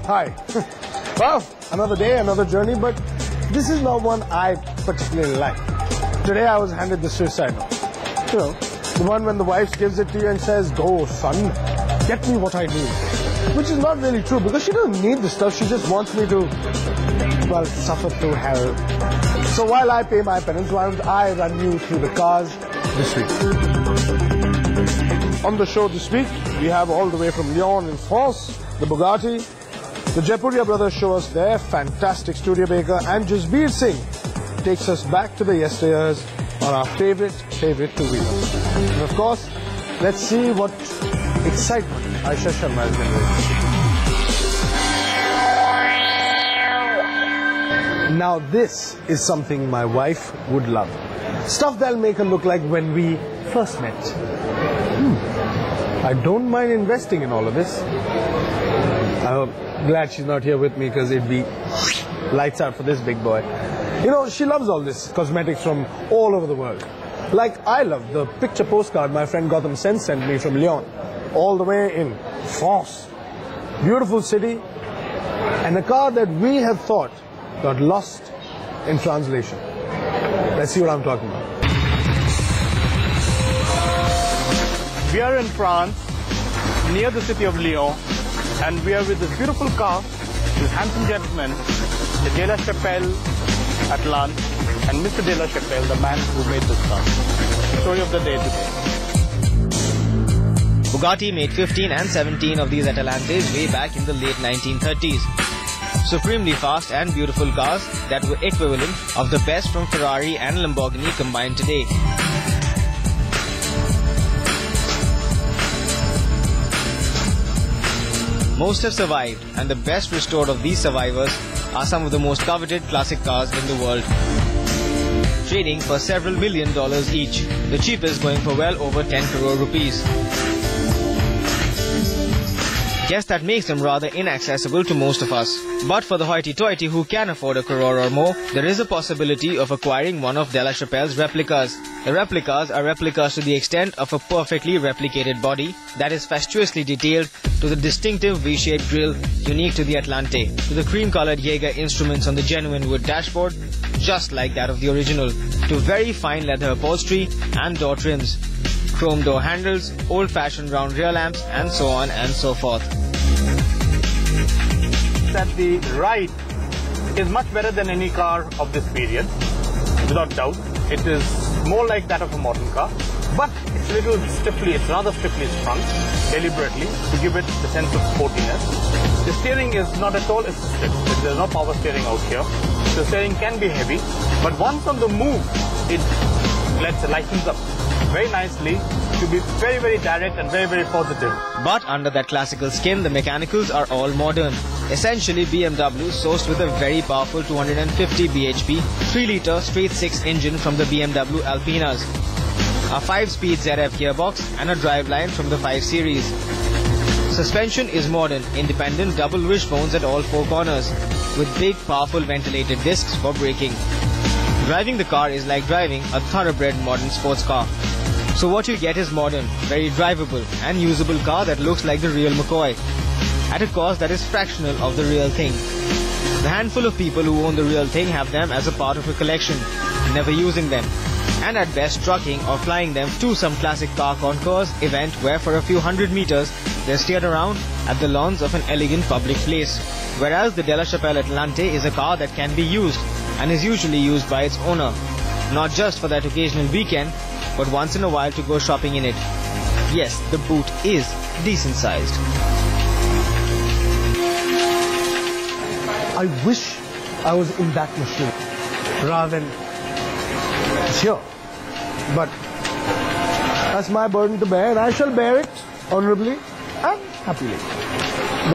Hi. Well, another day, another journey, but this is not one I particularly like. Today I was handed the suicide note. You know, the one when the wife gives it to you and says, "Go, son, get me what I need." Which is not really true, because she doesn't need the stuff, she just wants me to, well, suffer through hell. So while I pay my penance, why don't I run you through the cars this week? On the show this week, we have all the way from Lyon in France, the Bugatti. The Jaipuria brothers show us their fantastic Studebaker, and Jasbir Singh takes us back to the yesteryears on our favorite two-wheeler. And of course, let's see what excitement Aisha Sharma has been with. Now this is something my wife would love. Stuff that'll make her look like when we first met. I don't mind investing in all of this. I'm glad she's not here with me, because it'd be lights out for this big boy. You know, she loves all this cosmetics from all over the world. Like I love the picture postcard my friend Gautam Sen sent me from Lyon, all the way in France. Beautiful city, and a car that we had thought got lost in translation. Let's see what I'm talking about. We are in France, near the city of Lyon, and we are with this beautiful car, this handsome gentleman, the De La Chapelle at lunch, and Mr. De La Chapelle, the man who made this car. Story of the day today. Bugatti made 15 and 17 of these Atalantes way back in the late 1930s. Supremely fast and beautiful cars that were equivalent of the best from Ferrari and Lamborghini combined today. Most have survived, and the best restored of these survivors are some of the most coveted classic cars in the world, trading for several $1 million each, the cheapest going for well over 10 crore rupees. Guess that makes them rather inaccessible to most of us. But for the hoity-toity who can afford a crore or more, there is a possibility of acquiring one of De La Chapelle's replicas. The replicas are replicas to the extent of a perfectly replicated body that is fastuously detailed, to the distinctive V-shaped grille unique to the Atlante, to the cream-colored Jaeger instruments on the genuine wood dashboard, just like that of the original, to very fine leather upholstery and door trims, chrome door handles, old-fashioned round rear lamps, and so on and so forth. That the ride is much better than any car of this period, without doubt. It is more like that of a modern car, but it's rather stiffly sprung, deliberately, to give it the sense of sportiness. The steering is not at all assisted. There's no power steering out here. The steering can be heavy, but once on the move, it lightens up very nicely to be very, very direct and very, very positive. But under that classical skin, the mechanicals are all modern. Essentially BMW sourced with a very powerful 250 bhp 3-litre straight-six engine from the BMW Alpinas, a 5-speed ZF gearbox, and a driveline from the 5 Series. Suspension is modern, independent double wishbones at all 4 corners, with big powerful ventilated discs for braking. Driving the car is like driving a thoroughbred modern sports car. So what you get is modern, very drivable and usable car that looks like the real McCoy, at a cost that is fractional of the real thing. The handful of people who own the real thing have them as a part of a collection, never using them, and at best trucking or flying them to some classic car concourse event where for a few hundred meters they're steered around at the lawns of an elegant public place. Whereas the De La Chapelle Atlante is a car that can be used and is usually used by its owner, not just for that occasional weekend, but once in a while to go shopping in it. Yes, the boot is decent sized. I wish I was in that machine rather than here. But that's my burden to bear, and I shall bear it honorably and happily.